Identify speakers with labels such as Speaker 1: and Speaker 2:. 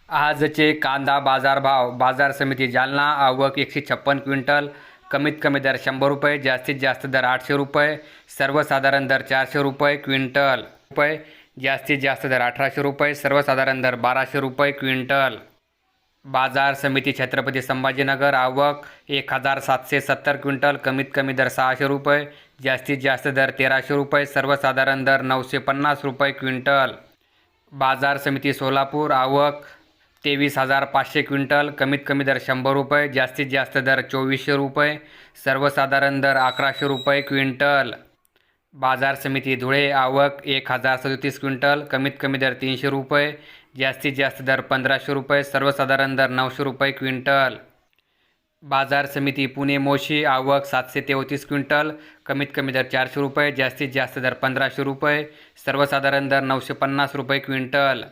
Speaker 1: आजचे कांदा बाजारभाव. बाजार समिती जालना. आवक 156 क्विंटल. कमीत कमी दर 100 रुपये, जास्तीत जास्त दर 800 रुपये, सर्वसाधारण दर 400 रुपये क्विंटल रुपये, जास्तीत जास्त दर 1800 रुपये, सर्वसाधारण दर 1200 रुपये क्विंटल. बाजार समिती छत्रपती संभाजीनगर. आवक 1770 क्विंटल. कमीत कमी दर 600 रुपये, जास्तीत जास्त दर 1300 रुपये, सर्वसाधारण दर 950 रुपये क्विंटल. बाजार समिती सोलापूर. आवक 23,500 क्विंटल. कमीत कमी दर 100 रुपये, जास्तीत जास्त दर 2400 रुपये, सर्वसाधारण दर 1100 रुपये क्विंटल. बाजार समिती धुळे. आवक 1037 क्विंटल. कमीत कमी दर 300 रुपये, जास्तीत जास्त दर 1500 रुपये, सर्वसाधारण दर 900 रुपये क्विंटल. बाजार समिती पुणे मोशी. आवक 733 क्विंटल. कमीत कमी दर 400 रुपये, जास्तीत जास्त दर 1500 रुपये, सर्वसाधारण दर 950 रुपये क्विंटल.